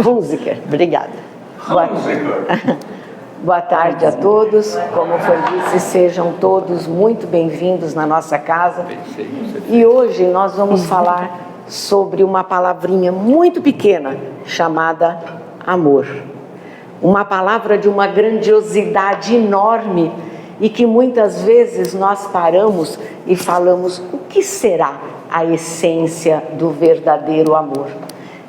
Música, obrigada. Boa tarde a todos. Como foi disse, sejam todos muito bem-vindos na nossa casa. E hoje nós vamos falar sobre uma palavrinha muito pequena chamada amor. Uma palavra de uma grandiosidade enorme e que muitas vezes nós paramos e falamos: o que será a essência do verdadeiro amor?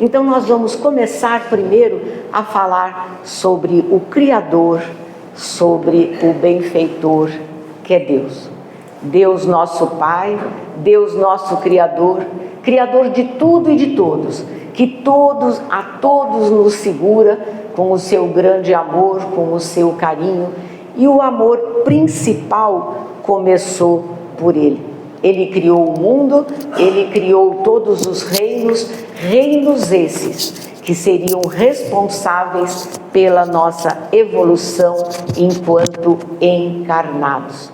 Então nós vamos começar primeiro a falar sobre o Criador, sobre o benfeitor, que é Deus. Deus nosso Pai, Deus nosso Criador, Criador de tudo e de todos, que a todos nos segura com o seu grande amor, com o seu carinho, e o amor principal começou por Ele. Ele criou o mundo, Ele criou todos os reinos esses que seriam responsáveis pela nossa evolução enquanto encarnados.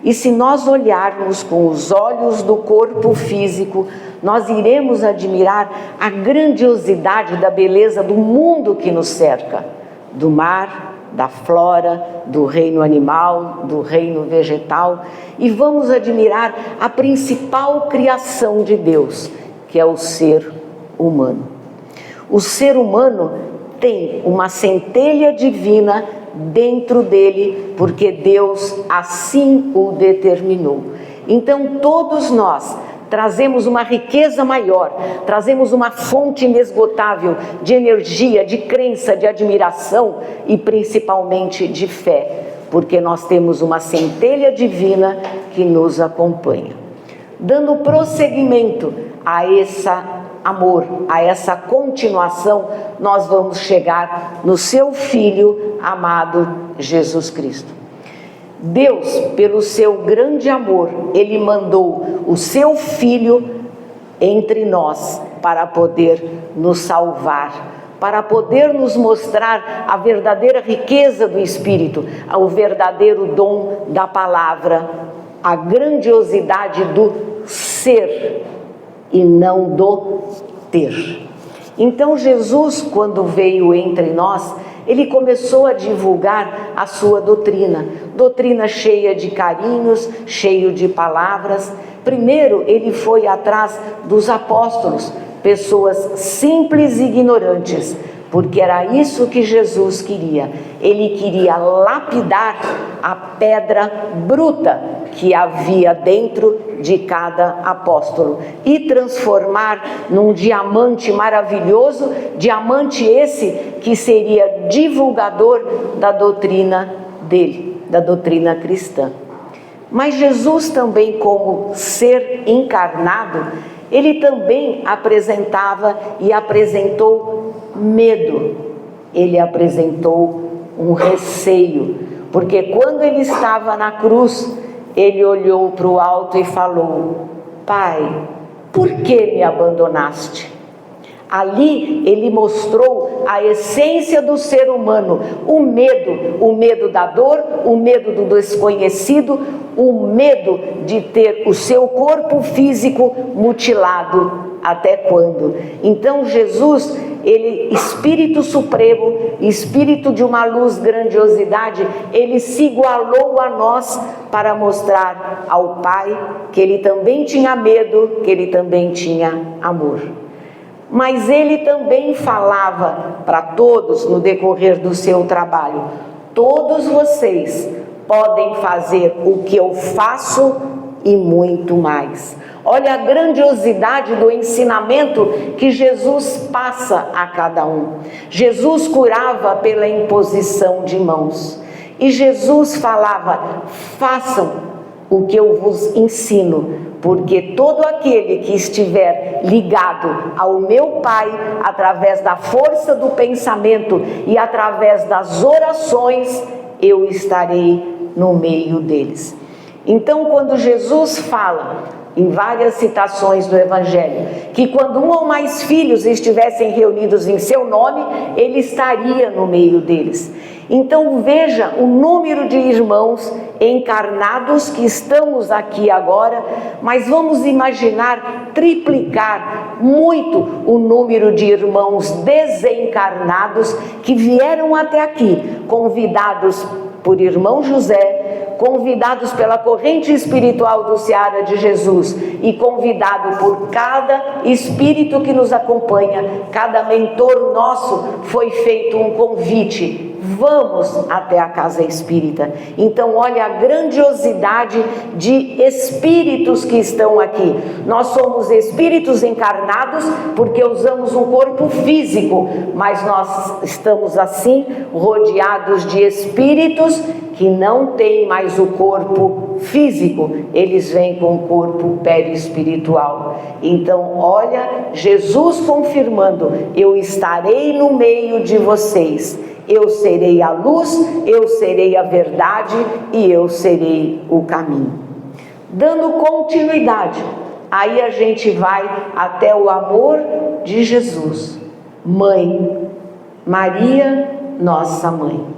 E se nós olharmos com os olhos do corpo físico, nós iremos admirar a grandiosidade da beleza do mundo que nos cerca, do mar, da flora, do reino animal, do reino vegetal, e vamos admirar a principal criação de Deus, que é o ser humano. O ser humano tem uma centelha divina dentro dele, porque Deus assim o determinou. Então todos nós trazemos uma riqueza maior, trazemos uma fonte inesgotável de energia, de crença, de admiração e principalmente de fé, porque nós temos uma centelha divina que nos acompanha. Dando prosseguimento a esse amor, a essa continuação, nós vamos chegar no seu Filho amado Jesus Cristo. Deus, pelo seu grande amor, Ele mandou o seu Filho entre nós para poder nos salvar, para poder nos mostrar a verdadeira riqueza do Espírito, o verdadeiro dom da palavra, a grandiosidade do ser e não do ter. Então Jesus, quando veio entre nós, Ele começou a divulgar a sua doutrina cheia de carinhos, cheio de palavras. Primeiro, Ele foi atrás dos apóstolos, pessoas simples e ignorantes, porque era isso que Jesus queria. Ele queria lapidar a pedra bruta que havia dentro de cada apóstolo e transformar num diamante maravilhoso, diamante esse que seria divulgador da doutrina dele, da doutrina cristã. Mas Jesus também, como ser encarnado, Ele também apresentava e apresentou medo. Ele apresentou um receio, porque quando Ele estava na cruz, Ele olhou para o alto e falou: Pai, por que me abandonaste? Ali Ele mostrou a essência do ser humano, o medo da dor, o medo do desconhecido, o medo de ter o seu corpo físico mutilado. Até quando? Então Jesus, Ele, Espírito Supremo, Espírito de uma luz, grandiosidade, Ele se igualou a nós para mostrar ao Pai que Ele também tinha medo, que Ele também tinha amor. Mas Ele também falava para todos no decorrer do seu trabalho: todos vocês podem fazer o que eu faço e muito mais. Olha a grandiosidade do ensinamento que Jesus passa a cada um. Jesus curava pela imposição de mãos. E Jesus falava: façam o que eu vos ensino, porque todo aquele que estiver ligado ao meu Pai, através da força do pensamento e através das orações, eu estarei no meio deles. Então, quando Jesus fala, em várias citações do Evangelho, que quando um ou mais filhos estivessem reunidos em seu nome, Ele estaria no meio deles. Então veja o número de irmãos encarnados que estamos aqui agora, mas vamos imaginar triplicar muito o número de irmãos desencarnados que vieram até aqui, convidados por irmão José, convidados pela corrente espiritual do Seara de Jesus e convidado por cada espírito que nos acompanha, cada mentor nosso, foi feito um convite. Vamos até a casa espírita. Então olha a grandiosidade de espíritos que estão aqui. Nós somos espíritos encarnados porque usamos um corpo físico, mas nós estamos assim rodeados de espíritos que não têm mais o corpo físico, eles vêm com o corpo perispiritual. Então olha, Jesus confirmando: eu estarei no meio de vocês. Eu serei a luz, eu serei a verdade e eu serei o caminho. Dando continuidade, aí a gente vai até o amor de Jesus. Mãe, Maria, nossa mãe.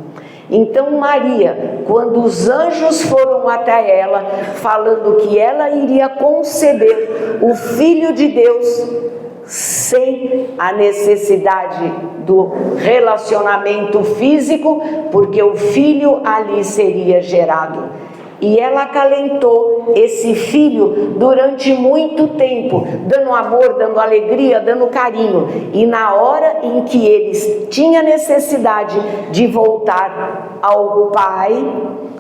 Então Maria, quando os anjos foram até ela, falando que ela iria conceber o Filho de Deus, sem a necessidade do relacionamento físico, porque o filho ali seria gerado. E ela acalentou esse filho durante muito tempo, dando amor, dando alegria, dando carinho. E na hora em que eles tinham necessidade de voltar ao Pai,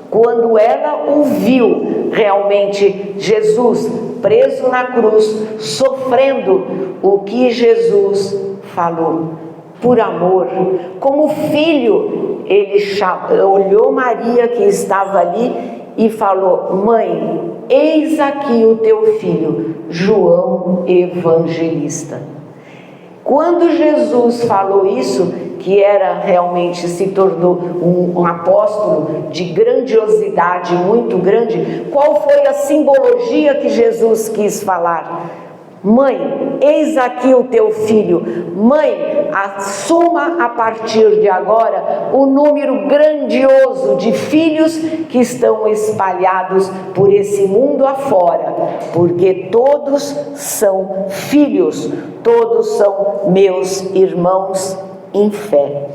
quando ela o viu, realmente Jesus preso na cruz, sofrendo o que Jesus falou, por amor, como filho, ele olhou Maria que estava ali e falou: mãe, eis aqui o teu filho, João Evangelista. Quando Jesus falou isso, que era realmente, se tornou um apóstolo de grandiosidade muito grande, qual foi a simbologia que Jesus quis falar? Mãe, eis aqui o teu filho. Mãe, assuma a partir de agora o número grandioso de filhos que estão espalhados por esse mundo afora, porque todos são filhos, todos são meus irmãos em fé.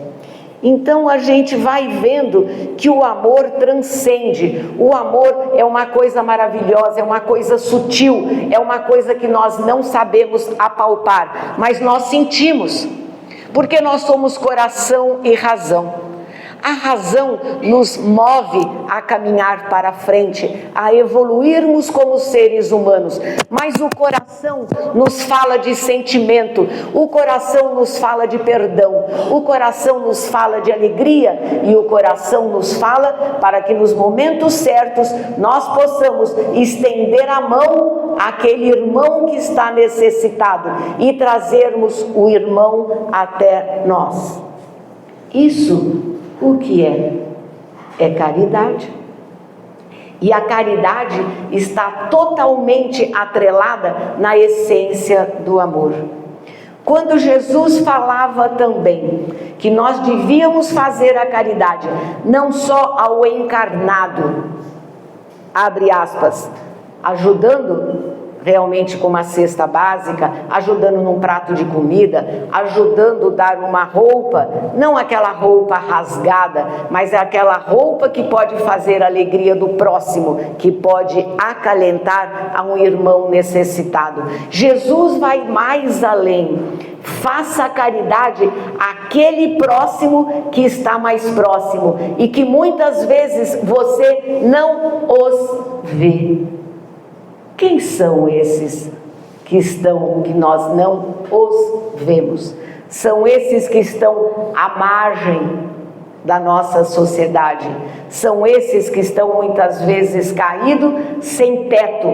Então a gente vai vendo que o amor transcende. O amor é uma coisa maravilhosa, é uma coisa sutil, é uma coisa que nós não sabemos apalpar, mas nós sentimos, porque nós somos coração e razão. A razão nos move a caminhar para frente, a evoluirmos como seres humanos, mas o coração nos fala de sentimento, o coração nos fala de perdão, o coração nos fala de alegria e o coração nos fala para que nos momentos certos nós possamos estender a mão àquele irmão que está necessitado e trazermos o irmão até nós. Isso o que é? É caridade. E a caridade está totalmente atrelada na essência do amor. Quando Jesus falava também que nós devíamos fazer a caridade, não só ao encarnado, abre aspas, ajudando realmente com uma cesta básica, ajudando num prato de comida, ajudando a dar uma roupa, não aquela roupa rasgada, mas aquela roupa que pode fazer a alegria do próximo, que pode acalentar a um irmão necessitado. Jesus vai mais além. Faça a caridade àquele próximo que está mais próximo e que muitas vezes você não os vê. Quem são esses que nós não os vemos? São esses que estão à margem da nossa sociedade. São esses que estão muitas vezes caídos, sem teto,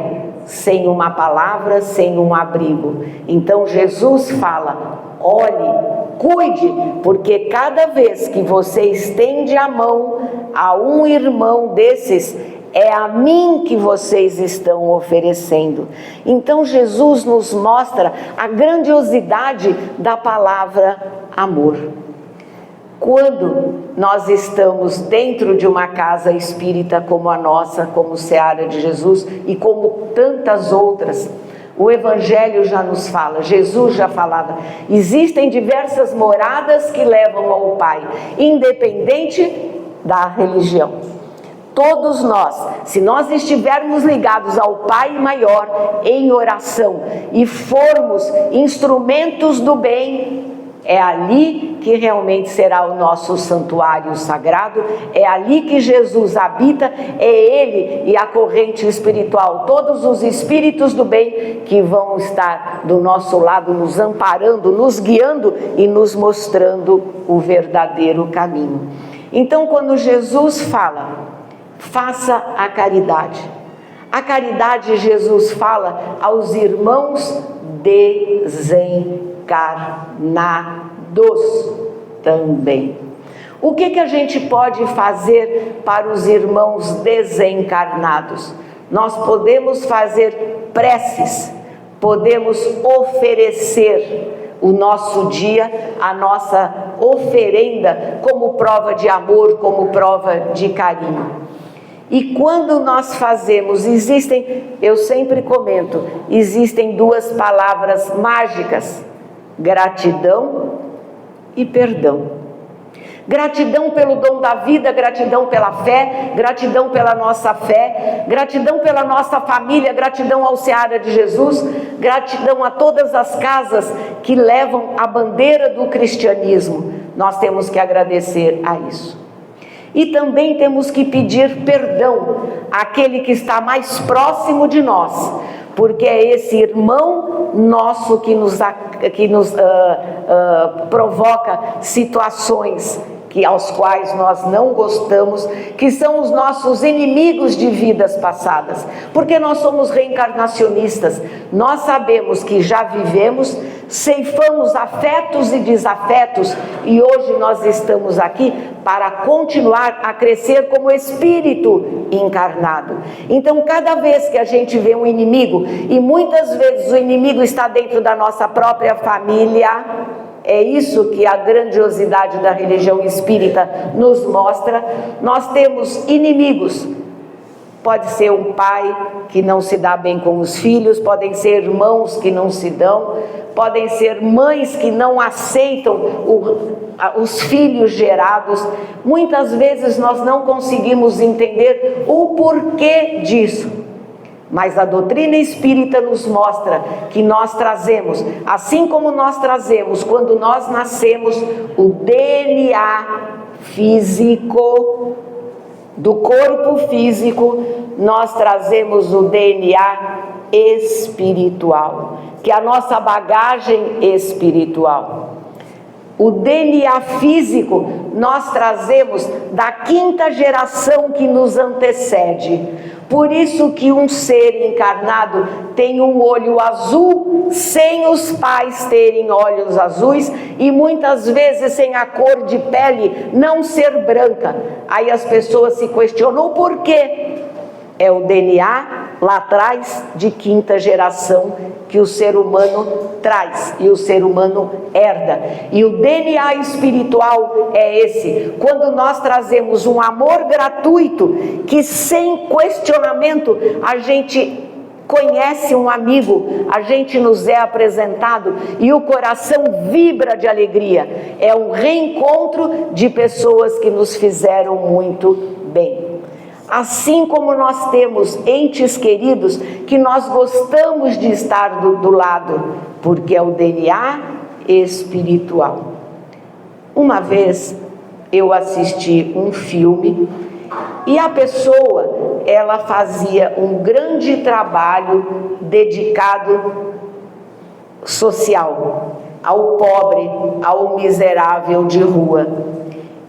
sem uma palavra, sem um abrigo. Então Jesus fala: olhe, cuide, porque cada vez que você estende a mão a um irmão desses, é a mim que vocês estão oferecendo. Então Jesus nos mostra a grandiosidade da palavra amor. Quando nós estamos dentro de uma casa espírita como a nossa, como Seara de Jesus e como tantas outras, o Evangelho já nos fala, Jesus já falava, existem diversas moradas que levam ao Pai, independente da religião. Todos nós, se nós estivermos ligados ao Pai Maior em oração e formos instrumentos do bem, é ali que realmente será o nosso santuário sagrado, é ali que Jesus habita, é Ele e a corrente espiritual, todos os espíritos do bem que vão estar do nosso lado, nos amparando, nos guiando e nos mostrando o verdadeiro caminho. Então, quando Jesus fala, faça a caridade Jesus fala aos irmãos desencarnados também. O que a gente pode fazer para os irmãos desencarnados? Nós podemos fazer preces, podemos oferecer o nosso dia, a nossa oferenda, como prova de amor, como prova de carinho. E quando nós fazemos, eu sempre comento, existem duas palavras mágicas: gratidão e perdão. Gratidão pelo dom da vida, gratidão pela fé, gratidão pela nossa fé, gratidão pela nossa família, gratidão ao Seara de Jesus, gratidão a todas as casas que levam a bandeira do cristianismo. Nós temos que agradecer a isso. E também temos que pedir perdão àquele que está mais próximo de nós, porque é esse irmão nosso que nos provoca situações aos quais nós não gostamos, que são os nossos inimigos de vidas passadas, porque nós somos reencarnacionistas, nós sabemos que já vivemos, ceifamos afetos e desafetos, e hoje nós estamos aqui para continuar a crescer como espírito encarnado. Então, cada vez que a gente vê um inimigo, e muitas vezes o inimigo está dentro da nossa própria família, é isso que a grandiosidade da religião espírita nos mostra. Nós temos inimigos. Pode ser um pai que não se dá bem com os filhos, podem ser irmãos que não se dão, podem ser mães que não aceitam os filhos gerados. Muitas vezes nós não conseguimos entender o porquê disso. Mas a doutrina espírita nos mostra que nós trazemos, assim como nós trazemos quando nós nascemos, o DNA físico, do corpo físico, nós trazemos o DNA espiritual, que é a nossa bagagem espiritual. O DNA físico nós trazemos da 5ª geração que nos antecede. Por isso que um ser encarnado tem um olho azul sem os pais terem olhos azuis e muitas vezes sem a cor de pele não ser branca. Aí as pessoas se questionam o porquê. É o DNA lá atrás de 5ª geração que o ser humano traz e o ser humano herda. E o DNA espiritual é esse. Quando nós trazemos um amor gratuito, que sem questionamento a gente conhece um amigo, a gente nos é apresentado e o coração vibra de alegria. É um reencontro de pessoas que nos fizeram muito bem. Assim como nós temos entes queridos que nós gostamos de estar do lado, porque é o DNA espiritual. Uma vez eu assisti um filme e a pessoa, ela fazia um grande trabalho dedicado social, ao pobre, ao miserável de rua.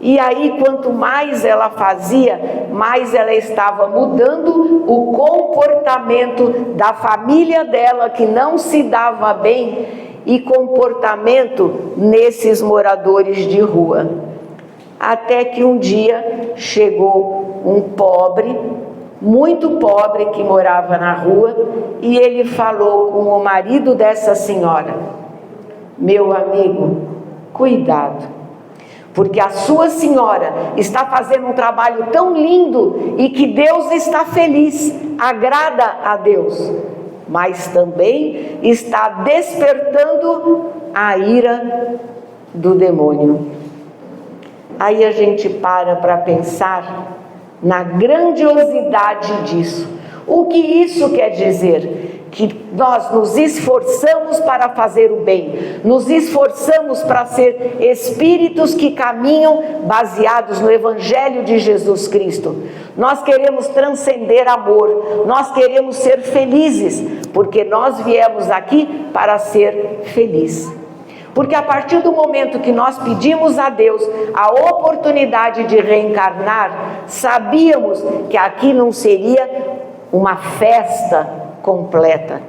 E aí, quanto mais ela fazia, mais ela estava mudando o comportamento da família dela, que não se dava bem, e comportamento nesses moradores de rua. Até que um dia chegou um pobre, muito pobre, que morava na rua, e ele falou com o marido dessa senhora: meu amigo, cuidado. porque a sua senhora está fazendo um trabalho tão lindo e que Deus está feliz, agrada a Deus, mas também está despertando a ira do demônio. Aí a gente para pensar na grandiosidade disso. O que isso quer dizer? Que nós nos esforçamos para fazer o bem, nos esforçamos para ser espíritos que caminham baseados no Evangelho de Jesus Cristo. Nós queremos transcender amor, nós queremos ser felizes, porque nós viemos aqui para ser felizes. Porque a partir do momento que nós pedimos a Deus a oportunidade de reencarnar, sabíamos que aqui não seria uma festa completa,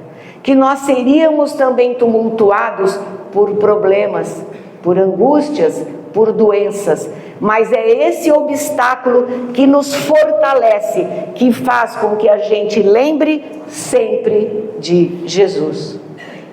que nós seríamos também tumultuados por problemas, por angústias, por doenças, mas é esse obstáculo que nos fortalece, que faz com que a gente lembre sempre de Jesus.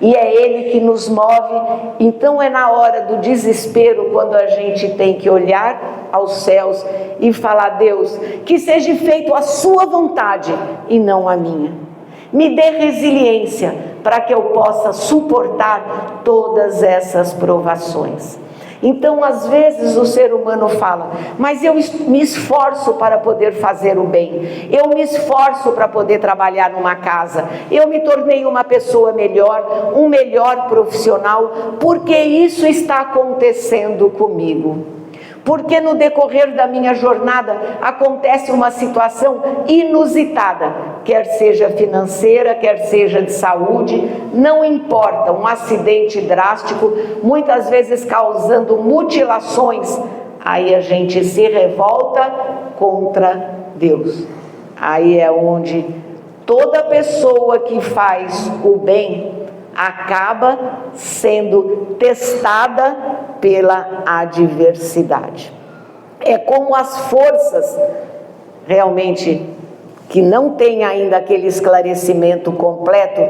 E é Ele que nos move. Então é na hora do desespero, quando a gente tem que olhar aos céus e falar: Deus, que seja feito a sua vontade e não a minha. Me dê resiliência para que eu possa suportar todas essas provações. Então, às vezes o ser humano fala: mas eu me esforço para poder fazer o bem, eu me esforço para poder trabalhar numa casa, eu me tornei uma pessoa melhor, um melhor profissional, porque isso está acontecendo comigo. Porque no decorrer da minha jornada acontece uma situação inusitada, quer seja financeira, quer seja de saúde, não importa, um acidente drástico, muitas vezes causando mutilações, aí a gente se revolta contra Deus. Aí é onde toda pessoa que faz o bem acaba sendo testada pela adversidade. É como as forças realmente que não têm ainda aquele esclarecimento completo,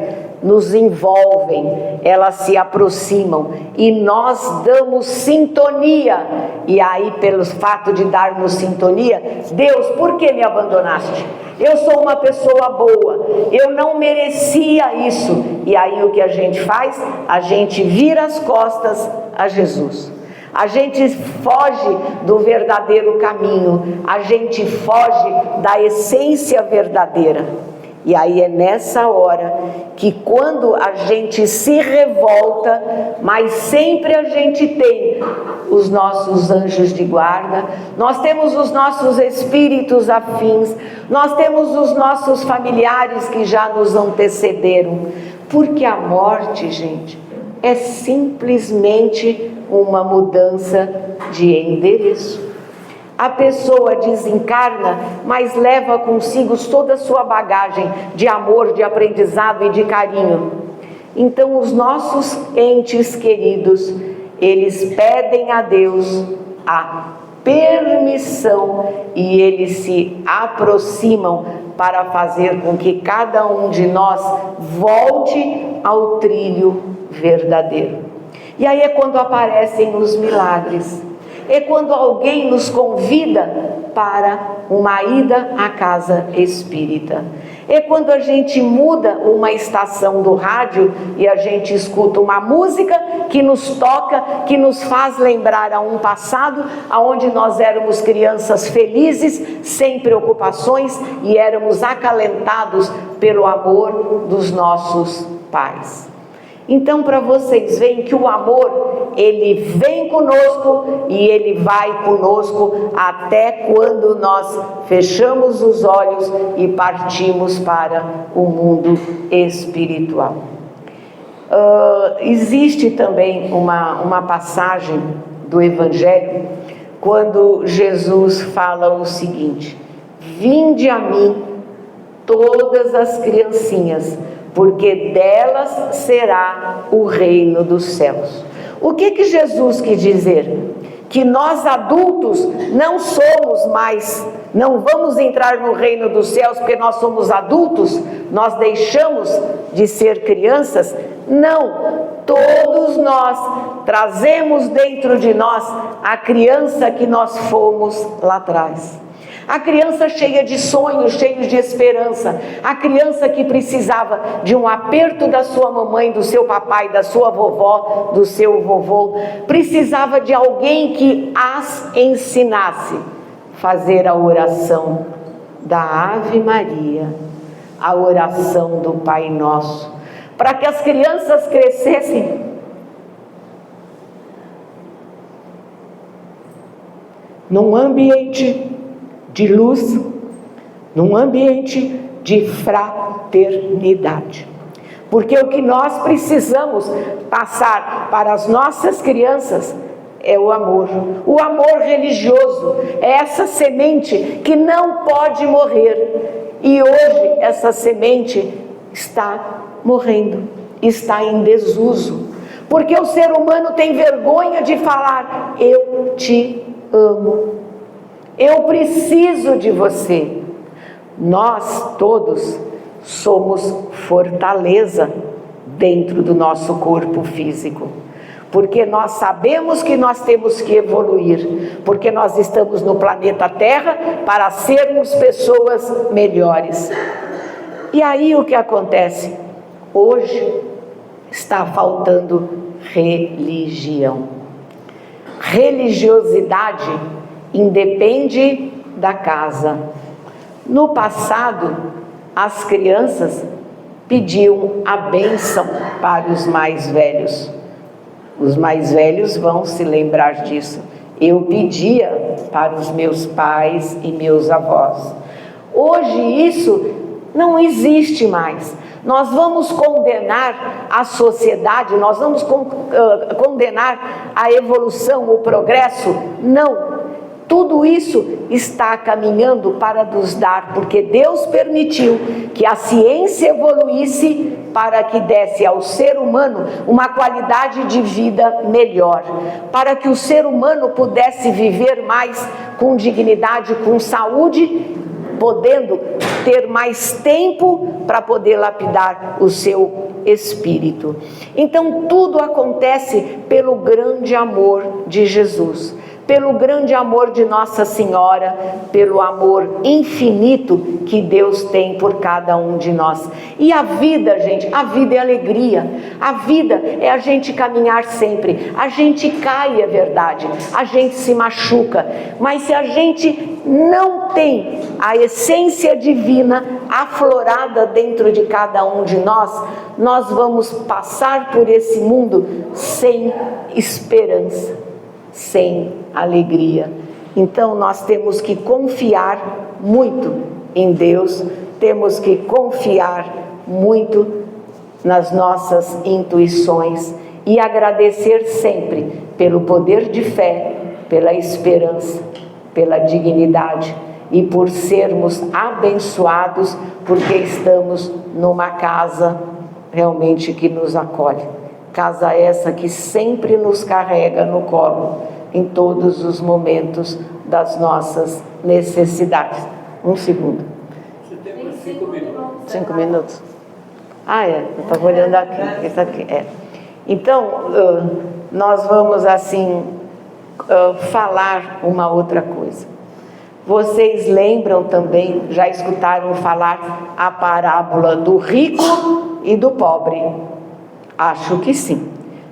nos envolvem, elas se aproximam e nós damos sintonia. E aí, pelo fato de darmos sintonia, Deus, por que me abandonaste? Eu sou uma pessoa boa, eu não merecia isso. E aí o que a gente faz? A gente vira as costas a Jesus. A gente foge do verdadeiro caminho, a gente foge da essência verdadeira. E aí é nessa hora que, quando a gente se revolta, mas sempre a gente tem os nossos anjos de guarda, nós temos os nossos espíritos afins, nós temos os nossos familiares que já nos antecederam, porque a morte, gente, é simplesmente uma mudança de endereço. A pessoa desencarna, mas leva consigo toda a sua bagagem de amor, de aprendizado e de carinho. Então os nossos entes queridos, eles pedem a Deus a permissão e eles se aproximam para fazer com que cada um de nós volte ao trilho verdadeiro. E aí é quando aparecem os milagres. É quando alguém nos convida para uma ida à casa espírita. É quando a gente muda uma estação do rádio e a gente escuta uma música que nos toca, que nos faz lembrar a um passado onde nós éramos crianças felizes, sem preocupações e éramos acalentados pelo amor dos nossos pais. Então, para vocês verem que o amor, ele vem conosco e ele vai conosco até quando nós fechamos os olhos e partimos para o mundo espiritual. Existe também uma passagem do Evangelho, quando Jesus fala o seguinte: vinde a mim todas as criancinhas, porque delas será o reino dos céus. O que Jesus quis dizer? Que nós adultos não somos mais, não vamos entrar no reino dos céus porque nós somos adultos, nós deixamos de ser crianças? Não, Todos nós trazemos dentro de nós a criança que nós fomos lá atrás. A criança cheia de sonhos, cheia de esperança. A criança que precisava de um aperto da sua mamãe, do seu papai, da sua vovó, do seu vovô. Precisava de alguém que as ensinasse a fazer a oração da Ave Maria, a oração do Pai Nosso, para que as crianças crescessem num ambiente de luz, num ambiente de fraternidade. Porque o que nós precisamos passar para as nossas crianças é o amor religioso, é essa semente que não pode morrer. E hoje essa semente está morrendo, está em desuso, porque o ser humano tem vergonha de falar: eu te amo, eu preciso de você. Nós todos somos fortaleza dentro do nosso corpo físico, porque nós sabemos que nós temos que evoluir, porque nós estamos no planeta Terra para sermos pessoas melhores. E aí o que acontece? Hoje está faltando religião. Religiosidade independe da casa. No passado, as crianças pediam a bênção para os mais velhos. Os mais velhos vão se lembrar disso. Eu pedia para os meus pais e meus avós. Hoje isso não existe mais. Nós vamos condenar a sociedade, nós vamos condenar a evolução, o progresso? Não. Tudo isso está caminhando para nos dar, porque Deus permitiu que a ciência evoluísse para que desse ao ser humano uma qualidade de vida melhor, para que o ser humano pudesse viver mais com dignidade, com saúde, podendo ter mais tempo para poder lapidar o seu espírito. Então tudo acontece pelo grande amor de Jesus, pelo grande amor de Nossa Senhora, pelo amor infinito que Deus tem por cada um de nós. E a vida, gente, a vida é alegria, a vida é a gente caminhar sempre. A gente cai, é verdade, a gente se machuca, mas se a gente não tem a essência divina aflorada dentro de cada um de nós, nós vamos passar por esse mundo sem esperança, sem alegria. Então nós temos que confiar muito em Deus, temos que confiar muito nas nossas intuições e agradecer sempre pelo poder de fé, pela esperança, pela dignidade e por sermos abençoados, porque estamos numa casa realmente que nos acolhe. Casa essa que sempre nos carrega no colo em todos os momentos das nossas necessidades. Um segundo. Você tem 5 minutos. 5 minutos? Ah, é. Eu estava olhando aqui. Esse aqui, é. Então, nós vamos assim falar uma outra coisa. Vocês lembram também, já escutaram falar a parábola do rico e do pobre? Acho que sim,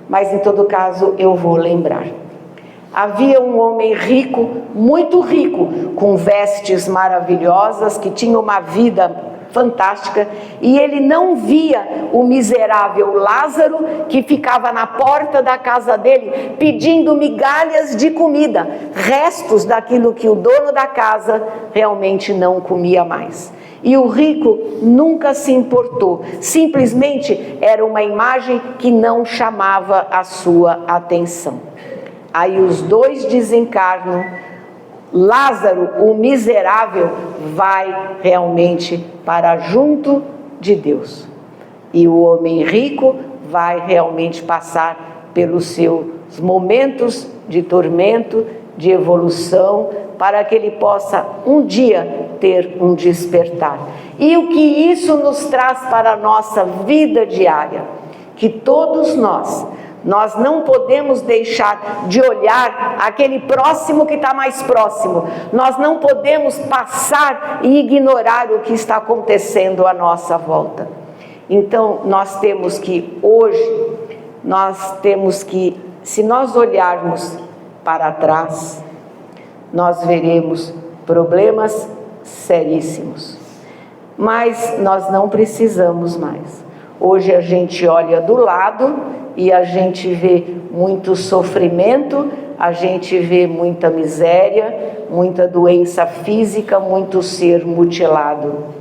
mas em todo caso eu vou lembrar. Havia um homem rico, muito rico, com vestes maravilhosas, que tinha uma vida fantástica, e ele não via o miserável Lázaro, que ficava na porta da casa dele, pedindo migalhas de comida, restos daquilo que o dono da casa realmente não comia mais. E o rico nunca se importou, simplesmente era uma imagem que não chamava a sua atenção. Aí os dois desencarnam, Lázaro, o miserável, vai realmente para junto de Deus. E o homem rico vai realmente passar pelos seus momentos de tormento, de evolução, para que ele possa um dia ter um despertar. E o que isso nos traz para a nossa vida diária? que todos nós não podemos deixar de olhar aquele próximo que está mais próximo. Nós não podemos passar e ignorar o que está acontecendo à nossa volta. Então, nós temos que, hoje, se nós olharmos para trás, nós veremos problemas seríssimos. Mas nós não precisamos mais. Hoje a gente olha do lado e a gente vê muito sofrimento, a gente vê muita miséria, muita doença física, muito ser mutilado.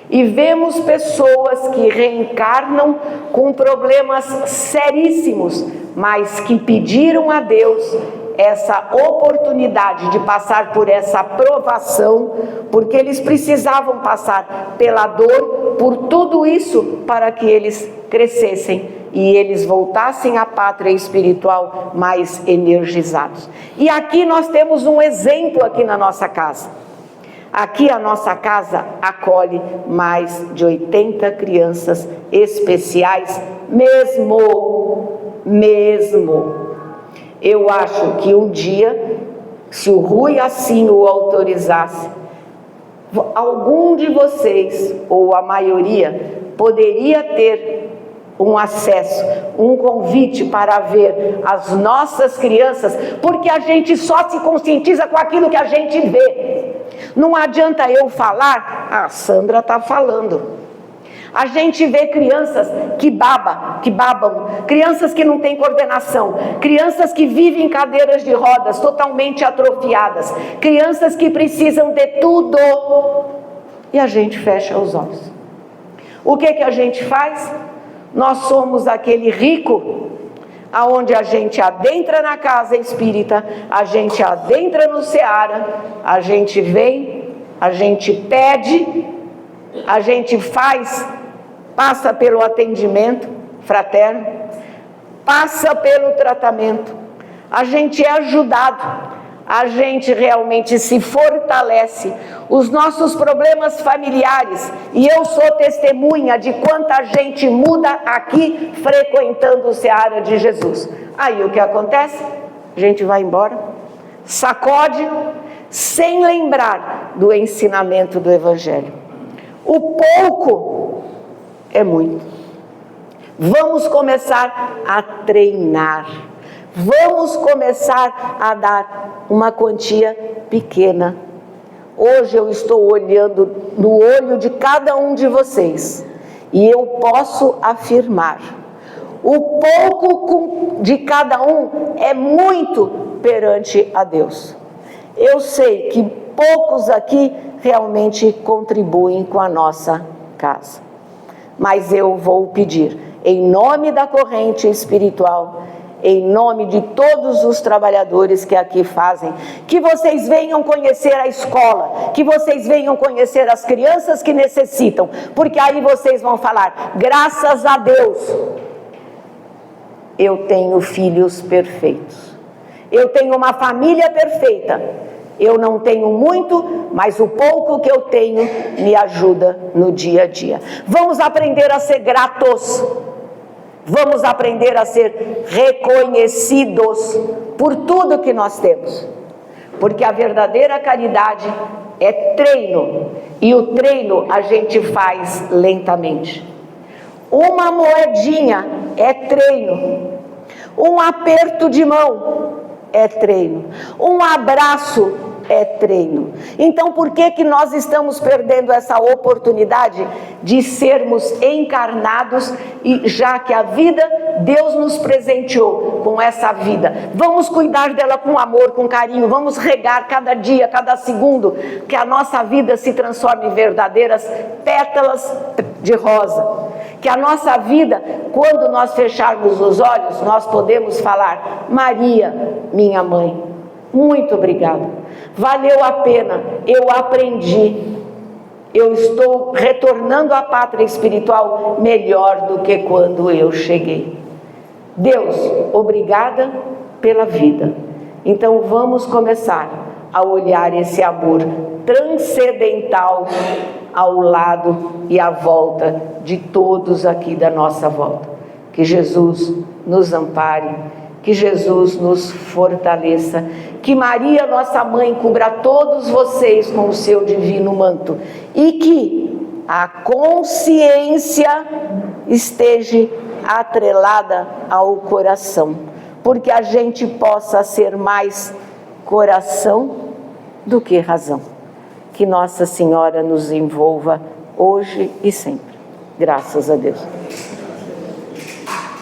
E vemos pessoas que reencarnam com problemas seríssimos, mas que pediram a Deus essa oportunidade de passar por essa provação, porque eles precisavam passar pela dor, por tudo isso, para que eles crescessem e eles voltassem à pátria espiritual mais energizados. E aqui nós temos um exemplo aqui na nossa casa. Aqui a nossa casa acolhe mais de 80 crianças especiais, mesmo. Eu acho que um dia, se o Rui assim o autorizasse, algum de vocês, ou a maioria, poderia ter um acesso, um convite para ver as nossas crianças, porque a gente só se conscientiza com aquilo que a gente vê. Não adianta eu falar, a Sandra está falando. A gente vê crianças que babam, crianças que não têm coordenação, crianças que vivem em cadeiras de rodas totalmente atrofiadas, crianças que precisam de tudo, e a gente fecha os olhos. O que a gente faz? Nós somos aquele rico, aonde a gente adentra na casa espírita, a gente adentra no Seara, a gente vem, a gente pede, a gente passa pelo atendimento fraterno, passa pelo tratamento, a gente é ajudado, a gente realmente se fortalece. Os nossos problemas familiares, e eu sou testemunha de quanta gente muda aqui frequentando o Seara de Jesus. Aí o que acontece? A gente vai embora, sacode, sem lembrar do ensinamento do Evangelho. O pouco é muito. Vamos começar a treinar. Vamos começar a dar uma quantia pequena. Hoje eu estou olhando no olho de cada um de vocês e eu posso afirmar: o pouco de cada um é muito perante a Deus. Eu sei que poucos aqui realmente contribuem com a nossa casa, mas eu vou pedir, em nome da corrente espiritual, em nome de todos os trabalhadores que aqui fazem, que vocês venham conhecer a escola, que vocês venham conhecer as crianças que necessitam, porque aí vocês vão falar: graças a Deus, eu tenho filhos perfeitos, eu tenho uma família perfeita, eu não tenho muito, mas o pouco que eu tenho me ajuda no dia a dia. Vamos aprender a ser gratos. Vamos aprender a ser reconhecidos por tudo que nós temos. Porque a verdadeira caridade é treino. E o treino a gente faz lentamente. Uma moedinha é treino. Um aperto de mão é treino. Um abraço é treino. Então, por que nós estamos perdendo essa oportunidade de sermos encarnados, e já que a vida, Deus nos presenteou com essa vida? Vamos cuidar dela com amor, com carinho, vamos regar cada dia, cada segundo, que a nossa vida se transforme em verdadeiras pétalas de rosa. Que a nossa vida, quando nós fecharmos os olhos, nós podemos falar: Maria, minha mãe, muito obrigada. Valeu a pena, eu aprendi, eu estou retornando à pátria espiritual melhor do que quando eu cheguei. Deus, obrigada pela vida. Então vamos começar a olhar esse amor transcendental ao lado e à volta de todos aqui da nossa volta. que Jesus nos ampare, que Jesus nos fortaleça, que Maria, nossa mãe, cubra todos vocês com o seu divino manto e que a consciência esteja atrelada ao coração, porque a gente possa ser mais coração do que razão. Que Nossa Senhora nos envolva hoje e sempre. Graças a Deus.